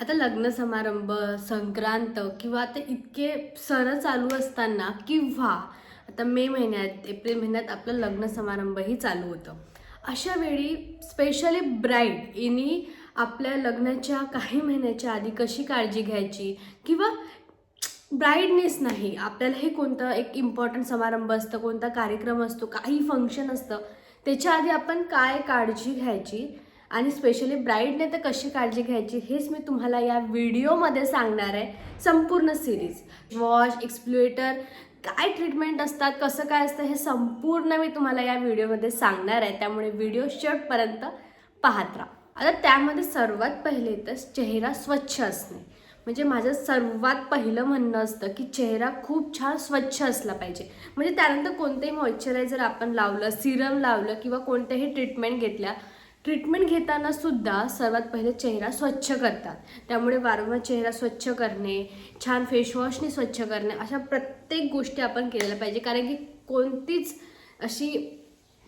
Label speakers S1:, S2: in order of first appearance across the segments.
S1: आता लग्न समारंभ, संक्रांत किंवा आता इतके सण चालू असताना किंवा आता मे महिन्यात, एप्रिल महिन्यात आपलं लग्न समारंभही चालू होतं. अशा वेळी स्पेशली ब्राईड हिने आपल्या लग्नाच्या काही महिन्याच्या आधी कशी काळजी घ्यायची किंवा ब्राईडनेस नाही, आपल्यालाही कोणतं एक इम्पॉर्टंट समारंभ असतं, कोणता कार्यक्रम असतो, काही फंक्शन असतं, त्याच्या आधी आपण काय काळजी घ्यायची आणि स्पेशली ब्राईडने तर कशी काळजी घ्यायची हेच मी तुम्हाला या व्हिडिओमध्ये सांगणार आहे. संपूर्ण सिरीज वॉश, एक्सप्लोएटर, काय ट्रीटमेंट असतात, कसं काय असतं, हे संपूर्ण मी तुम्हाला या व्हिडिओमध्ये सांगणार आहे. त्यामुळे व्हिडिओ शेवटपर्यंत पाहत राहा. आता त्यामध्ये सर्वात पहिले तर चेहरा स्वच्छ असणे, म्हणजे माझं सर्वात पहिलं म्हणणं असतं की चेहरा खूप छान स्वच्छ असला पाहिजे. म्हणजे त्यानंतर कोणतेही मॉइश्चरायझर आपण लावलं, सिरम लावलं किंवा कोणत्याही ट्रीटमेंट घेताना सुद्धा सर्वात पहिले चेहरा स्वच्छ करतात. त्यामुळे वारंवार चेहरा स्वच्छ करणे, छान फेसवॉशने स्वच्छ करणे, अशा प्रत्येक गोष्टी आपण केलेल्या पाहिजे. कारण की कोणतीच अशी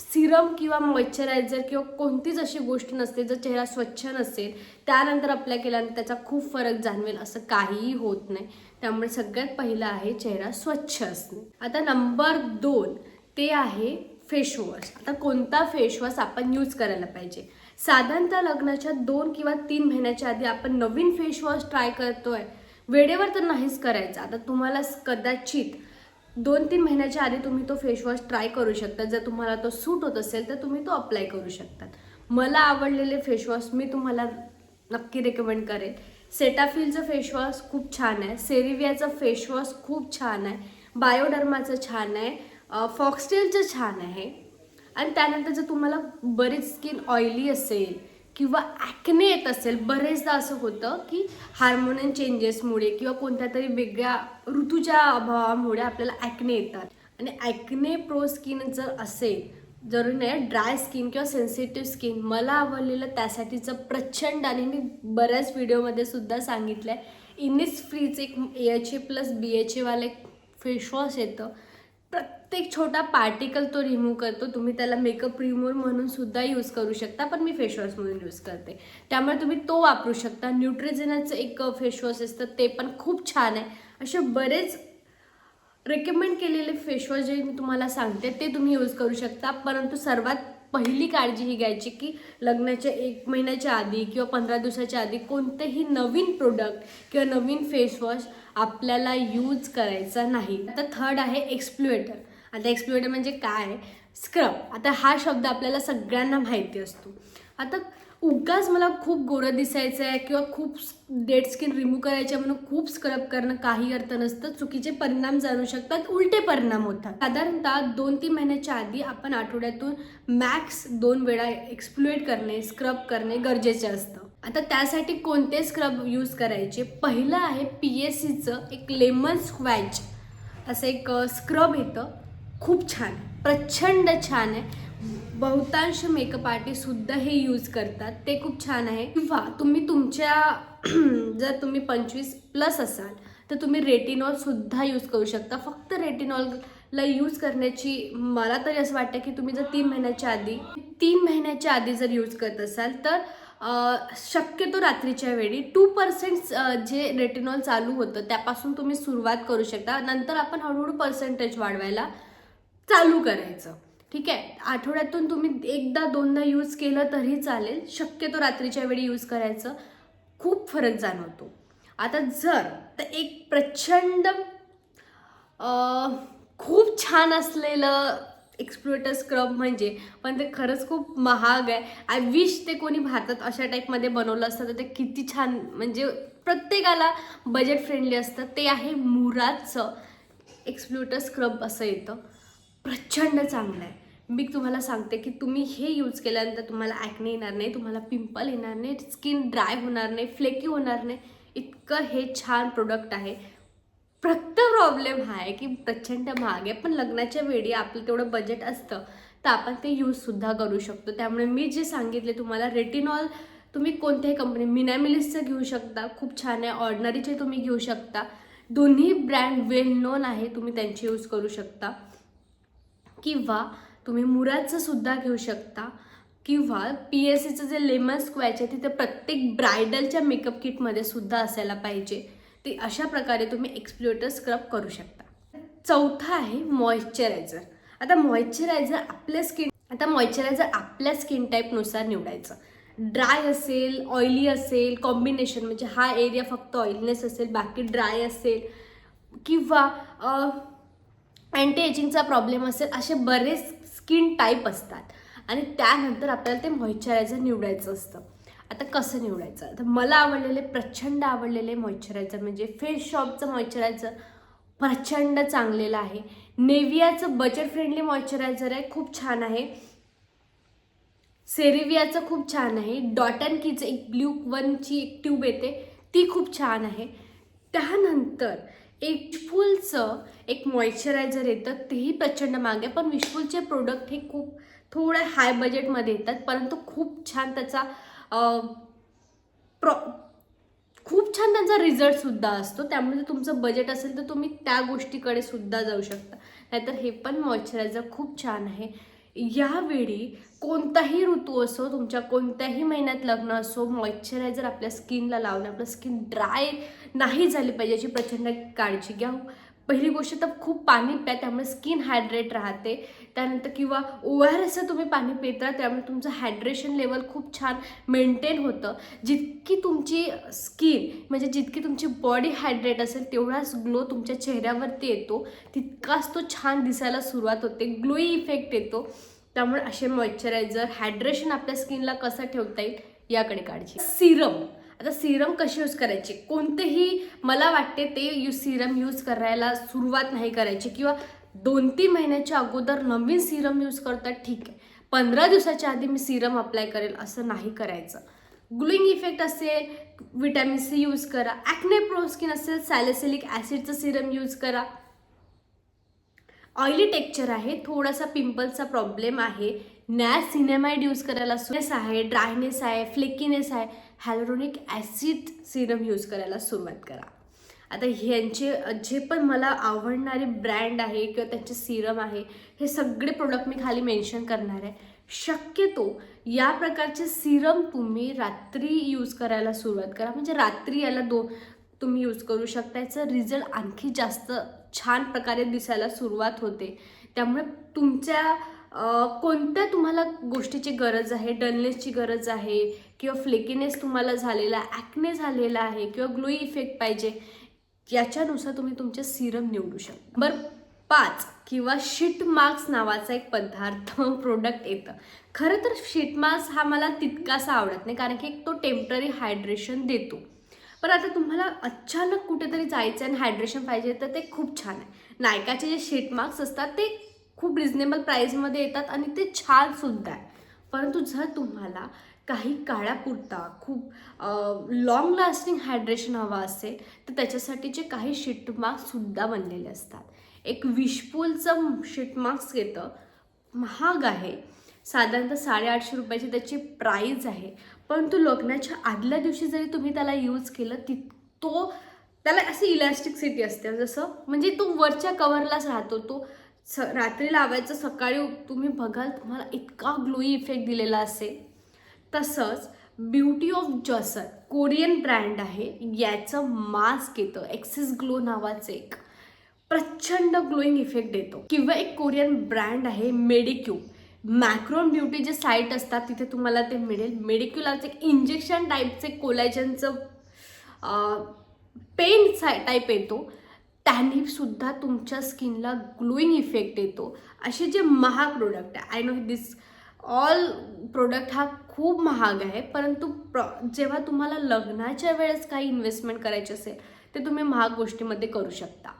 S1: सिरम किंवा मॉइश्चरायझर किंवा कोणतीच अशी गोष्ट नसते जर चेहरा स्वच्छ नसेल त्यानंतर अप्लाय केल्यानंतर त्याचा खूप फरक जाणवेल असं काहीही होत नाही. त्यामुळे सगळ्यात पहिलं आहे चेहरा स्वच्छ असणे. आता नंबर 2 ते आहे फेसवॉश. आता कोणता फेसवॉश आपण यूज करायला पाहिजे? साधारणतः लग्नाच्या 2 किंवा 3 महिन्याच्या आधी आपण नवीन फेसवॉश ट्राय करतोय, वेळेवर तर नाहीच करायचा. आता तुम्हाला कदाचित 2-3 महिन्याच्या आधी तुम्ही तो फेसवॉश ट्राय करू शकता. जर तुम्हाला तो सूट होत असेल तर तुम्ही तो अप्लाय करू शकता. मला आवडलेले फेसवॉश मी तुम्हाला नक्की रेकमेंड करेन. सेटाफिलचं फेसवॉश खूप छान आहे, सेरिवियाचं फेसवॉश खूप छान आहे, बायोडर्माचं छान आहे, फॉक्सटेलचं छान आहे. आणि त्यानंतर जर तुम्हाला बरीच स्किन ऑइली असेल किंवा ॲक्ने येत असेल, बरेचदा असं होतं की हार्मोनल चेंजेसमुळे किंवा कोणत्या तरी वेगळ्या ऋतूच्या अभावामुळे आपल्याला ॲक्ने येतात. आणि ॲक्ने प्रो स्किन जर असेल, जरूर नाही ड्राय स्किन किंवा सेन्सिटिव्ह स्किन, मला आवडलेलं त्यासाठीचं प्रचंड आणि मी बऱ्याच व्हिडिओमध्ये सुद्धा सांगितलं आहे, इनिसफ्रीचं एक AHA+BHA वाले फेसवॉश येतं. प्रत्येक छोटा पार्टिकल तो रिमूव्ह करतो. तुम्ही त्याला मेकअप रिमूव्हर म्हणून सुद्धा यूज करू शकता, पण मी फेसवॉश म्हणून यूज करते, त्यामुळे तुम्ही तो वापरू शकता. न्यूट्रिजेनाचं एक फेसवॉश असतं, ते पण खूप छान आहे. असे बरेच रेकमेंड केलेले फेसवॉश जे मी तुम्हाला सांगते ते तुम्ही यूज करू शकता. परंतु सर्वात पहिली काळजी ही घ्यायची की लग्नाच्या 1 महिन्याच्या आधी किंवा 15 दिवसाच्या आधी कोणतेही नवीन प्रोडक्ट किंवा नवीन फेसवॉश आपल्याला यूज करायचा नाही. आता थर्ड आहे एक्सप्लोएटर. आता एक्सप्लोएटर म्हणजे काय? स्क्रब. आता हा शब्द आपल्याला सगळ्यांना माहिती असतो. आता उगाच मला खूप गोरं दिसायचं आहे किंवा खूप डेड स्किन रिमूव्ह करायची म्हणून खूप स्क्रब करणं काही अर्थ नसतं. चुकीचे परिणाम जाणू शकतात, उलटे परिणाम होतात. साधारणतः 2-3 महिन्याच्या आधी आपण आठवड्यातून मॅक्स 2 वेळा एक्सप्लोएट करणे, स्क्रब करणे गरजेचे असतं. आता त्यासाठी कोणते स्क्रब यूज करायचे? पहिलं आहे PSCचं एक लेमन स्क्वॅच असं एक स्क्रब येतं, खूप छान, प्रचंड छान आहे. बहुतांश मेकअप आर्टिस्टसुद्धा हे यूज करतात, ते खूप छान आहे. किंवा तुम्ही तुमच्या जर तुम्ही 25+ असाल तर तुम्ही रेटिनॉलसुद्धा यूज करू शकता. फक्त रेटिनॉलला यूज करण्याची मला तरी असं वाटतं की तुम्ही जर 3 महिन्याच्या आधी जर यूज करत असाल तर शक्यतो रात्रीच्या वेळी 2% जे रेटिनॉल चालू होतं त्यापासून तुम्ही सुरुवात करू शकता. नंतर आपण हळूहळू पर्सेंटेज वाढवायला चालू करायचं. ठीक आहे, आठवड्यातून तुम्ही 1-2दा यूज केलं तरी चालेल. शक्यतो रात्रीच्या वेळी यूज करायचं, खूप फरक जाणवतो. आता जर तर एक प्रचंड खूप छान असलेलं एक्सप्लोएटर स्क्रब म्हणजे, पण ते खरंच खूप महाग आहे. आय विश ते कोणी भारतात अशा टाईपमध्ये बनवलं असतं तर ते किती छान, म्हणजे प्रत्येकाला बजेट फ्रेंडली असतं. ते आहे मुरादचं एक्सप्लोएटर स्क्रब असं येतं, प्रचंड चांगलं आहे. मी तुम्हाला सांगते की तुम्ही हे यूज केल्यानंतर तुम्हाला ॲक्ने येणार नाही, तुम्हाला पिंपल येणार नाही, स्किन ड्राय होणार नाही, फ्लेकी होणार नाही. इतकं हे छान प्रोडक्ट आहे. फक्त प्रॉब्लेम हा आहे की प्रचंड महाग आहे, पण लग्नाच्या वेळी आपलं तेवढं बजेट असतं तर आपण ते यूजसुद्धा करू शकतो. त्यामुळे मी जे सांगितले तुम्हाला, रेटिनॉल तुम्ही कोणत्याही कंपनी, मिनामिलिसचं घेऊ शकता, खूप छान आहे. ऑर्डिनरीचे तुम्ही घेऊ शकता, दोन्ही ब्रँड वेल नोन आहे, तुम्ही त्यांचे यूज करू शकता. किंवा तुम्ही मुरादचं सुद्धा घेऊ शकता. किंवा PSCचं जे लेमन स्क्वॅच आहे तिथे प्रत्येक ब्रायडलच्या मेकअप किटमध्ये सुद्धा असायला पाहिजे. ते अशा प्रकारे तुम्ही एक्सफोलिएटर स्क्रब करू शकता. चौथा आहे मॉइश्चरायझर. आता मॉइश्चरायझर आपल्या स्किन टाईपनुसार निवडायचं. ड्राय असेल, ऑइली असेल, कॉम्बिनेशन म्हणजे हा एरिया फक्त ऑइलनेस असेल, बाकी ड्राय असेल, किंवा अँटी एजिंगचा प्रॉब्लेम असेल, असे बरेच स्किन टाईप असतात आणि त्यानंतर आपल्याला ते मॉइश्चरायझर निवडायचं असतं. आता कसं निवडायचं? तर मला प्रचंड आवडलेले मॉइश्चरायझर म्हणजे फेस शॉपचं मॉइश्चरायझर प्रचंड चांगलेलं आहे. नेव्हियाचं बजेट फ्रेंडली मॉइश्चरायझर आहे, खूप छान आहे. सेरिवियाचं खूप छान आहे. डॉट अँड कीचं एक ब्ल्यू 1ची एक ट्यूब येते, ती खूप छान आहे. त्यानंतर एक विशफुलचं एक मॉइश्चरायझर येतं, तेही प्रचंड महाग आहे. पण विशफुलचे प्रोडक्ट हे थोडे हाय बजेटमध्ये येतात, परंतु खूप छान त्यांचा रिझल्टसुद्धा असतो. त्यामुळे जर तुमचं बजेट असेल तर तुम्ही त्या गोष्टीकडे सुद्धा जाऊ शकता. नाहीतर हे पण मॉइश्चरायझर खूप छान आहे. यावेळी कोणताही ऋतू असो, तुमच्या कोणत्याही महिन्यात लग्न असो, मॉइश्चरायझर आपल्या स्किनला लावणे, आपलं स्किन ड्राय नाही झाली पाहिजे याची प्रचंड काळजी घ्या. पहिली गोष्ट तर खूप पाणी प्या, त्यामुळे स्किन हायड्रेट राहते. त्यानंतर किंवा ORS तुम्ही पाणी पिता, त्यामुळे तुमचं हायड्रेशन लेवल खूप छान मेंटेन होतं. जितकी तुमची स्किन म्हणजे जितकी तुमची बॉडी हायड्रेट असेल तेवढाच ग्लो तुमच्या चेहऱ्यावरती येतो, तितकाच तो छान दिसायला सुरुवात होते, ग्लोई इफेक्ट येतो. त्यामुळे असे मॉइश्चरायझर हायड्रेशन आपल्या स्किनला कसं ठेवता येईल याकडे काळजी. सिरम. आता सिरम कशी यूज करायची? कोणतेही मला वाटते ते सिरम यूज करायला सुरुवात नाही करायची, किंवा 2-3 महिन्याच्या अगोदर नवीन सिरम यूज करतात ठीक आहे, 15 दिवसाच्या आधी मी सिरम अप्लाय करेल असं नाही करायचं. ग्लोइंग इफेक्ट असेल, व्हिटॅमिन C यूज करा. ॲक्ने प्रो स्किन असेल, सॅलिसिलिक ॲसिडचं सिरम यूज करा. ऑइली टेक्स्चर आहे, थोडासा पिंपल्सचा प्रॉब्लेम आहे, सिनेमाइड यूज करायला सुनेस आहे, ड्रायनेस आहे, फ्लेकीनेस आहे, हॅलोरोनिक ॲसिड सिरम यूज करायला सुरुवात करा. आता ह्यांचे जे पण मला आवडणारे ब्रँड आहे किंवा त्यांचे सिरम आहे, हे सगळे प्रोडक्ट मी खाली मेन्शन करणार आहे. शक्यतो या प्रकारचे सिरम तुम्ही रात्री यूज करायला सुरुवात करा, म्हणजे रात्री याला तुम्ही यूज करू शकता. याचा रिझल्ट आणखी जास्त छान प्रकारे दिसायला सुरुवात होते. त्यामुळे तुमच्या कोणत्या तुम्हाला गोष्टीची गरज आहे, डलनेसची गरज आहे किंवा फ्लेकीनेस तुम्हाला झालेला, ॲक्ने झालेला आहे किंवा ग्लोई इफेक्ट पाहिजे, याच्यानुसार तुम्ही तुमचे सिरम निवडू शकता. नंबर 5 किंवा शीट मास्क नावाचा एक प्रोडक्ट येतं. खरं तर शीट मास्क हा मला तितकासा आवडत नाही, कारण की तो टेम्पररी हायड्रेशन देतो. पण आता तुम्हाला अचानक कुठेतरी जायचं आणि हायड्रेशन पाहिजे तर ते खूप छान आहे. नायकाचे जे शीट मास्क असतात ते खूप रिजनेबल प्राईसमध्ये येतात आणि ते छानसुद्धा आहे. परंतु जर तुम्हाला काही काळापुरता खूप लॉंग लास्टिंग हायड्रेशन हवा असेल तर त्याच्यासाठीचे काही शीट मास्कसुद्धा बनलेले असतात. एक विशफुलचं शीट मास्क येतं, महाग आहे, साधारणतः 850 रुपयाची त्याची प्राईज आहे. परंतु लग्नाच्या आदल्या दिवशी जरी तुम्ही त्याला यूज केलं त्याला अशी इलॅस्टिकसिटी असते, जसं म्हणजे तो वरच्या कवरलाच राहतो. तो रात्री लावायचं, सकाळी तुम्ही बघाल तुम्हाला इतका ग्लोई इफेक्ट दिलेला असेल. तसंच ब्युटी ऑफ जॉसर कोरियन ब्रँड आहे, याचं मास्क येतं, एक्सेस ग्लो नावाचं एक प्रचंड ग्लोईंग इफेक्ट देतो. किंवा एक कोरियन ब्रँड आहे मेडिक्यू, मॅक्रोन ब्युटी जे साईट असतात तिथे तुम्हाला ते मिळेल. मेडिक्यूलाचं एक इंजेक्शन टाईपचे कोलॅजनचं पेन टाईप येतो, त्याने सुद्धा तुमच्या स्किनला ग्लोईंग इफेक्ट येतो. असे जे महाग प्रोडक्ट आहे, I know this all product हा खूप महाग आहे, परंतु जेव्हा तुम्हाला लग्नाच्या वेळेस काही इन्व्हेस्टमेंट करायची असेल ते तुम्ही महाग गोष्टीमध्ये करू शकता.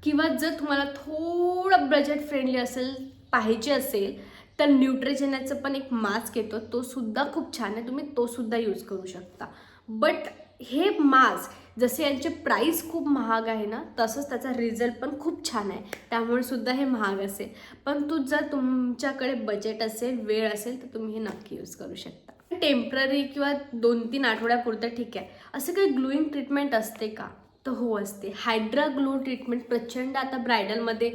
S1: किंवा जर तुम्हाला थोडं बजेट फ्रेंडली पाहिजे असेल तर न्यूट्रिजेनाचं पण एक मास्क येतो, तो सुद्धा खूप छान आहे, तुम्ही तो सुद्धा यूज करू शकता. बट हे मास्क जसे यांचे प्राईस खूप महाग आहे ना, तसंच त्याचा रिझल्ट पण खूप छान आहे, त्यामुळे सुद्धा हे महाग असेल. पण जर तुमच्याकडे बजेट असेल, वेळ असेल तर तुम्ही हे नक्की यूज करू शकता. टेम्पररी किंवा 2-3 आठवड्यापुरतं ठीक आहे. असं काही ग्लोईंग ट्रीटमेंट असते का? तर हो असते. हायड्रा ग्लो ट्रीटमेंट प्रचंड आता ब्रायडलमध्ये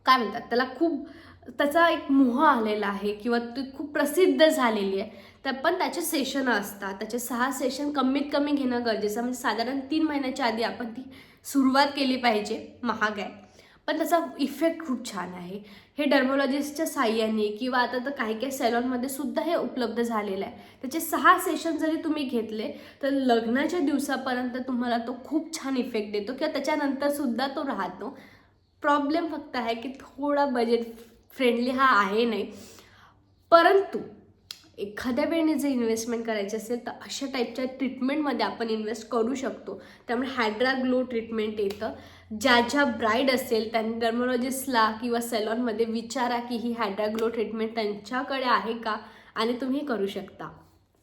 S1: काय म्हणतात त्याला, खूप त्याचा एक मोह आलेला आहे किंवा ती खूप प्रसिद्ध झालेली आहे. तर पण त्याचे सेशन असतात, त्याचे 6 सेशन कमीत कमी घेणं गरजेचं, म्हणजे साधारण 3 महिन्याच्या आधी आपण ती सुरुवात केली पाहिजे. महाग आहे पण त्याचा इफेक्ट खूप छान आहे. हे डर्मोलॉजिस्टच्या साह्याने किंवा आता तर काही काही सॅलॉनमध्ये सुद्धा हे उपलब्ध झालेलं आहे. त्याचे 6 सेशन जरी तुम्ही घेतले तर लग्नाच्या दिवसापर्यंत तुम्हाला तो खूप छान इफेक्ट देतो किंवा त्याच्यानंतर सुद्धा तो राहतो. प्रॉब्लेम फक्त आहे की थोडा बजेट फ्रेंडली हा आहे नाही, परंतु एखाद्या वेळेने जर इन्व्हेस्टमेंट करायची असेल तर अशा टाईपच्या ट्रीटमेंटमध्ये आपण इन्व्हेस्ट करू शकतो. त्यामुळे हायड्रा ग्लो ट्रीटमेंट येतं. ज्या ब्राईड असेल त्यांनी डर्मोलॉजिस्टला किंवा सॅलॉनमध्ये विचारा की ही हायड्रा ग्लो ट्रीटमेंट त्यांच्याकडे आहे का, आणि तुम्ही करू शकता.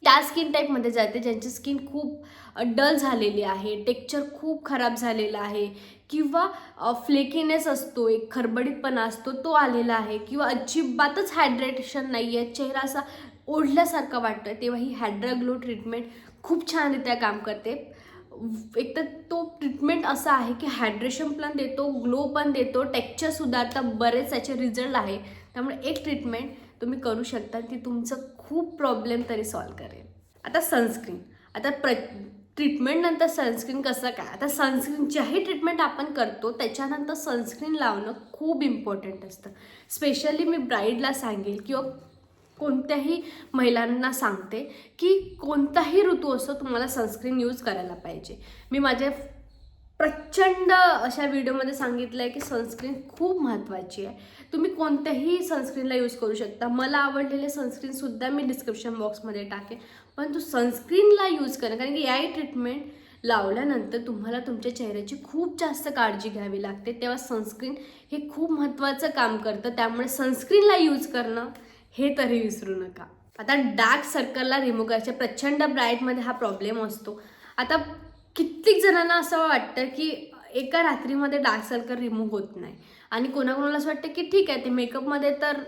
S1: त्या स्किन टाईपमध्ये जाते ज्यांची स्किन खूप डल झालेली आहे, टेक्स्चर खूप खराब झालेलं आहे किंवा फ्लेकीनेस असतो, एक खरबडीतपणा असतो तो आलेला आहे किंवा अजिबातच हायड्रेशन नाही आहे, चेहरा असा ओढल्यासारखं वाटतं, तेव्हा ही हायड्रा ग्लो ट्रीटमेंट खूप छानरित्या काम करते. एक तर तो ट्रीटमेंट असा आहे की हायड्रेशन पण देतो, ग्लो पण देतो, टेक्स्चर सुधारता, बरेच त्याचे रिझल्ट आहे. त्यामुळे एक ट्रीटमेंट तुम्ही करू शकता, ती तुमचं खूप प्रॉब्लेम तरी सॉल्व करेल. आता सनस्क्रीन, आता ट्रीटमेंट नंतर सनस्क्रीन कसं काय, आता सनस्क्रीन ज्याही ट्रीटमेंट आपण करतो त्याच्यानंतर सनस्क्रीन लावणं खूप इम्पॉर्टंट असतं. स्पेशली मी ब्राईडला सांगेल किंवा कोणत्याही महिलांना सांगते की कोणताही ऋतू असो तुम्हाला सनस्क्रीन यूज करायला पाहिजे. मी माझ्या प्रचंड अशा व्हिडिओमध्ये सांगितलं आहे की सनस्क्रीन खूप महत्त्वाची आहे. तुम्ही कोणत्याही सनस्क्रीनला यूज करू शकता. मला आवडलेले सनस्क्रीनसुद्धा मी डिस्क्रिप्शन बॉक्समध्ये टाकेन, पण तू सनस्क्रीनला यूज करा, कारण की याही ट्रीटमेंट लावल्यानंतर तुम्हाला तुमच्या चेहऱ्याची खूप जास्त काळजी घ्यावी लागते. तेव्हा सनस्क्रीन हे खूप महत्त्वाचं काम करतं. त्यामुळे सनस्क्रीनला यूज करणं हे तरी विसरू नका. आता डार्क सर्कलला रिमूव्ह करायचे, प्रचंड ब्राईटमध्ये हा प्रॉब्लेम असतो. आता कित्येक जणांना असं वाटतं की एका रात्रीमध्ये डार्क सर्कल रिमूव्ह होत नाही, आणि कोणाकोणाला असं वाटतं की ठीक आहे ते मेकअपमध्ये तर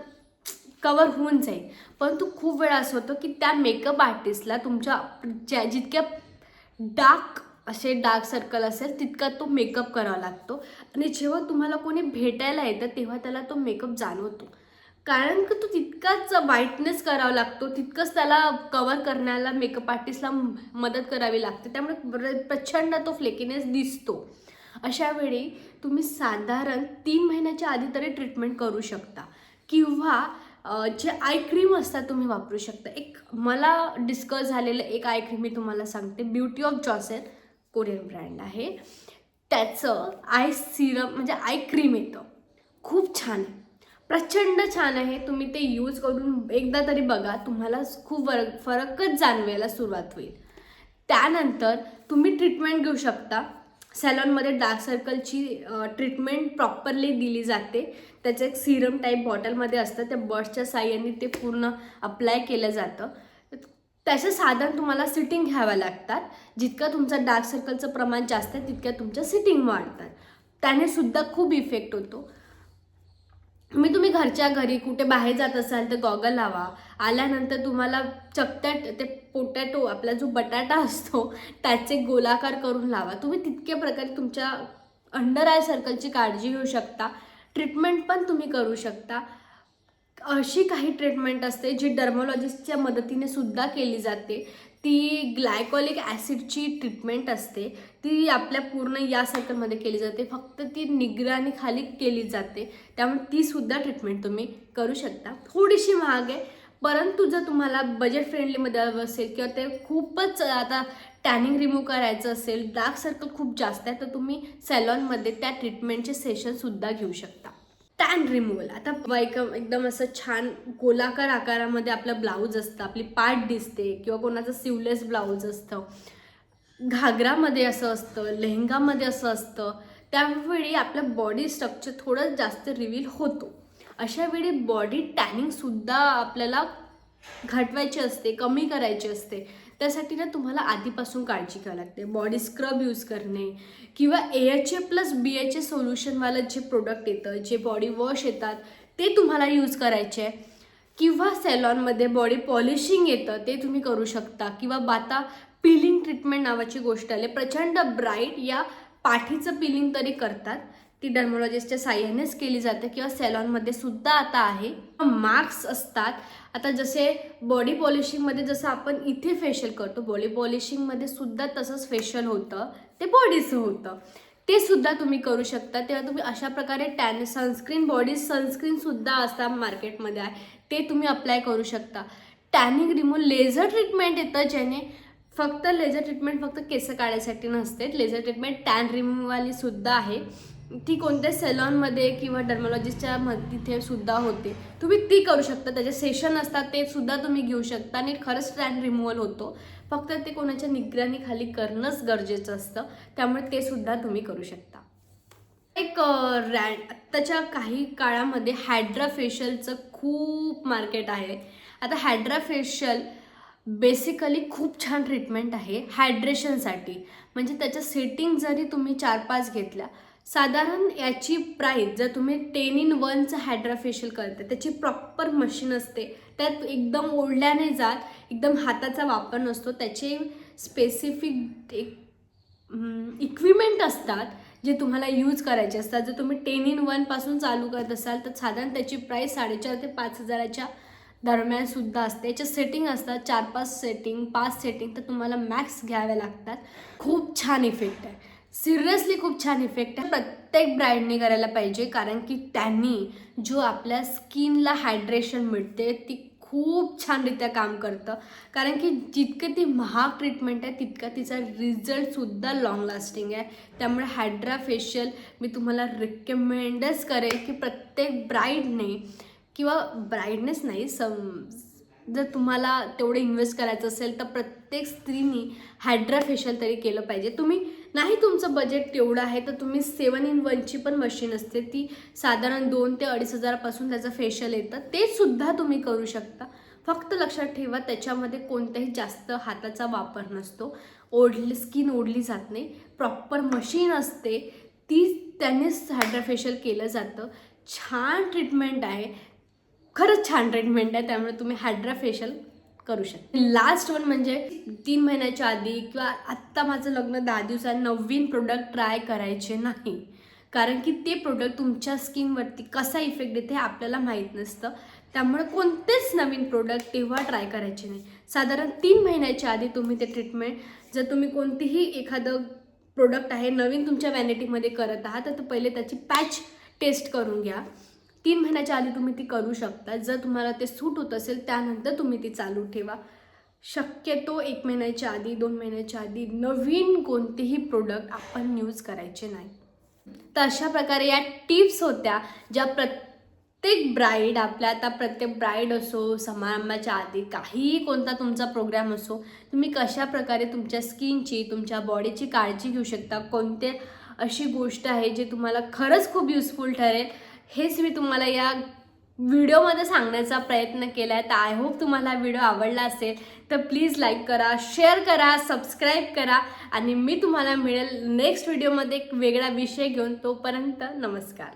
S1: कवर होऊन जाईल, परंतु खूप वेळा असं होतं की त्या मेकअप आर्टिस्टला तुमच्या जितक्या डार्क सर्कल असेल तितका तो मेकअप करावा लागतो, आणि जेव्हा तुम्हाला कोणी भेटायला येतं तेव्हा त्याला तो मेकअप जाणवतो, कारण की तो तितकाच व्हाईटनेस करावा लागतो, तितकंच त्याला कवर करण्याला मेकअप आर्टिस्टला मदत करावी लागते. त्यामुळे प्रचंड तो फ्लेकीनेस दिसतो. अशा वेळी तुम्ही साधारण 3 महिन्याच्या आधी तरी ट्रीटमेंट करू शकता, किंवा जे आय क्रीम असतात तुम्ही वापरू शकता. एक मला डिस्कस झालेलं एक आय क्रीम मी तुम्हाला सांगते. ब्युटी ऑफ जॉसेल कोरियन ब्रँड आहे, त्याचं आय सिरम म्हणजे आय क्रीम येतं, खूप छान आहे, प्रचंड छान आहे. तुम्ही ते यूज करून एकदा तरी बघा, तुम्हाला खूप फरकच जाणवायला सुरुवात होईल. त्यानंतर तुम्ही ट्रीटमेंट घेऊ शकता. सॅलॉनमध्ये डार्क सर्कलची ट्रीटमेंट प्रॉपरली दिली जाते. त्याचं एक सिरम टाईप बॉटलमध्ये असतं, त्या बर्ड्सच्या साह्याने ते पूर्ण अप्लाय केलं जातं. त्याचं साधारण तुम्हाला सिटिंग घ्याव्या लागतात. जितकं तुमचं डार्क सर्कलचं प्रमाण जास्त आहे तितक्या तुमच्या सिटिंग वाढतात, त्याने सुद्धा खूप इफेक्ट होतो. तुम्ही घरच्या घरी कुठे बाहेर जात असाल तर गॉगल लावा. आल्यानंतर तुम्हाला चकत्यात ते पोटॅटो, आपला जो बटाटा असतो त्याचे गोलाकार करून लावा. तुम्ही तितक्या प्रकारे तुमच्या अंडर आय सर्कलची काळजी घेऊ शकता. ट्रीटमेंट पण तुम्ही करू शकता. अशी काही ट्रीटमेंट असते जी डर्मोलॉजिस्टच्या मदतीने सुद्धा केली जाते. ती ग्लायकोलिक ॲसिडची ट्रीटमेंट असते. ती आपल्या पूर्ण या सर्कलमध्ये केली जाते, फक्त ती निगराणीखाली केली जाते. त्यामुळे तीसुद्धा ट्रीटमेंट तुम्ही करू शकता. थोडीशी महाग आहे, परंतु जर तुम्हाला बजेट फ्रेंडलीमध्ये हवं असेल किंवा ते खूपच आता टॅनिंग रिमूव्ह करायचं असेल, डार्क सर्कल खूप जास्त आहे, तर तुम्ही सॅलॉनमध्ये त्या ट्रीटमेंटचे सेशनसुद्धा घेऊ शकता. टॅन रिमूव्हल, आता एकदम असं छान गोलाकार आकारामध्ये आपलं ब्लाऊज असतं, आपली पाठ दिसते, किंवा कोणाचं सिवलेस ब्लाऊज असतं, घागरामध्ये असं असतं, लेहंगामध्ये असं असतं, त्यावेळी आपलं बॉडी स्ट्रक्चर थोडं जास्त रिव्हील होतो. अशा वेळी बॉडी टॅनिंगसुद्धा आपल्याला घटवायची असते, कमी करायची असते. त्यासाठी ना तुम्हाला आधीपासून काळजी घ्यावी लागते. बॉडी स्क्रब यूज करणे, किंवा AHA प्लस BHA सोल्युशनवालं जे प्रोडक्ट येतं, जे बॉडी वॉश येतात ते तुम्हाला यूज करायचे आहे, किंवा सॅलॉनमध्ये बॉडी पॉलिशिंग येतं ते तुम्ही करू शकता, किंवा बाता पिलिंग ट्रीटमेंट नावाची गोष्ट आली. प्रचंड ब्राईट या पाठीचं पिलिंग तरी करतात, ती डर्मोलॉजिस्टच्या साह्यानेच केली जाते किंवा सॅलॉनमध्ये सुद्धा आता आहे. मार्क्स असतात. आता जसे बॉडी पॉलिशिंगमध्ये जसं आपण इथे फेशियल करतो, बॉडी पॉलिशिंगमध्ये सुद्धा तसंच फेशियल होतं, ते बॉडीचं होतं, ते सुद्धा तुम्ही करू शकता. तेव्हा तुम्ही अशा प्रकारे सनस्क्रीन, बॉडी सनस्क्रीनसुद्धा असतात मार्केटमध्ये आहे, ते तुम्ही अप्लाय करू शकता. टॅनिंग रिमूव्ह लेझर ट्रीटमेंट येतं, ज्याने फक्त लेझर ट्रीटमेंट फक्त केस काढायसाठी नसते, लेझर ट्रीटमेंट टॅन रिमूव्हवाली सुद्धा आहे. ती कोणत्या सॅलॉनमध्ये किंवा डर्मोलॉजिस्टच्या तिथे सुद्धा होते, तुम्ही ती करू शकता. त्याचे सेशन असतात, ते सुद्धा तुम्ही घेऊ शकता आणि खरंच टॅन रिमूव्हल होतो. फक्त ते कोणाच्या निगराणीखाली करणंच गरजेचं असतं, त्यामुळे ते सुद्धा तुम्ही करू शकता. एक आत्ताच्या काही काळामध्ये हायड्रा फेशियलचं खूप मार्केट आहे. आता हायड्रा फेशियल बेसिकली खूप छान ट्रीटमेंट आहे हायड्रेशनसाठी. म्हणजे त्याच्या सेटिंग जरी तुम्ही 4-5 घेतल्या, साधारण याची प्राईस जर तुम्ही 10-in-1चं हायड्रा फेशियल करते, त्याची प्रॉपर मशीन असते, त्यात एकदम ओढल्याने जात, एकदम हाताचा वापर नसतो, त्याचे स्पेसिफिक इक्विपमेंट असतात जे तुम्हाला यूज करायचे असतात. जर तुम्ही 10-in-1 पासून चालू करत असाल तर साधारण त्याची प्राईस 4,500 ते 5,000च्या दरम्यान सुद्धा असते. याच्या सेटिंग असतात 4-5 सेटिंग, 5 सेटिंग तर तुम्हाला मॅक्स घ्याव्या लागतात. खूप छान इफेक्ट आहे, सिरियसली खूप छान इफेक्ट आहे. प्रत्येक ब्राईडने करायला पाहिजे, कारण की त्यांनी जो आपल्या स्किनला हायड्रेशन मिळते ती खूप छानरित्या काम करतं. कारण की जितकं ती महाग ट्रीटमेंट आहे तितका तिचा रिझल्टसुद्धा लॉंग लास्टिंग आहे. त्यामुळे हायड्रा फेशियल मी तुम्हाला रिकमेंडच करेल की प्रत्येक ब्राईडने किंवा ब्राईडनेस नाही, जर तुम्हाला तेवढे इन्व्हेस्ट करायचं असेल तर प्रत्येक स्त्रीनी हायड्रा फेशियल तरी केलं पाहिजे. तुम्ही नाही, तुमचं बजेट तेवढं आहे तर तुम्ही 7-in-1ची पण मशीन असते, ती साधारण 2,000 ते 2,500पासून त्याचं फेशियल येतं, ते सुद्धा तुम्ही करू शकता. फक्त लक्षात ठेवा त्याच्यामध्ये कोणत्याही जास्त हाताचा वापर नसतो, स्किन ओढली जात नाही, प्रॉपर मशीन असते, ती त्यानेच हायड्रा फेशियल केलं जातं. छान ट्रीटमेंट आहे, खरंच छान ट्रीटमेंट आहे, त्यामुळे तुम्ही हायड्रा फेशियल करू शकता. लास्ट वन म्हणजे 3 महिन्याच्या आधी किंवा आत्ता माझं लग्न 10 दिवसांनी नवीन प्रोडक्ट ट्राय करायचे नाही, कारण की ते प्रोडक्ट तुमच्या स्किनवरती कसा इफेक्ट देते हे आपल्याला माहीत नसतं. त्यामुळे कोणतेच नवीन प्रोडक्ट तेव्हा ट्राय करायचे नाही. साधारण 3 महिन्याच्या आधी तुम्ही ते ट्रीटमेंट, जर तुम्ही कोणतीही एखादं प्रोडक्ट आहे नवीन तुमच्या वॅनिटीमध्ये करत आहात तर पहिले त्याची पॅच टेस्ट करून घ्या. 3 महिन्याच्या आधी तुम्ही ती करू शकता. जर तुम्हाला ते सूट होत असेल त्यानंतर तुम्ही ती चालू ठेवा. शक्यतो 1 महिन्याच्या आधी, 2 महिन्याच्या आधी नवीन कोणतेही प्रोडक्ट आपण यूज करायचे नाही. तर अशा प्रकारे या टिप्स होत्या, ज्या प्रत्येक ब्राईड, आपल्या आता प्रत्येक ब्राईड असो, समारंभाच्या आधी काहीही कोणता तुमचा प्रोग्राम असो, तुम्ही कशा प्रकारे तुमच्या स्किनची, तुमच्या बॉडीची काळजी घेऊ शकता, कोणते अशी गोष्ट आहे जे तुम्हाला खरंच खूप युजफुल ठरेल, हेच मी तुम्हाला या व्हिडिओमध्ये सांगण्याचा प्रयत्न केला आहे. तर आय होप तुम्हाला व्हिडिओ आवडला असेल तर प्लीज लाईक करा, शेअर करा, सबस्क्राईब करा आणि मी तुम्हाला मिळेल नेक्स्ट व्हिडिओमध्ये एक वेगळा विषय घेऊन. तोपर्यंत नमस्कार.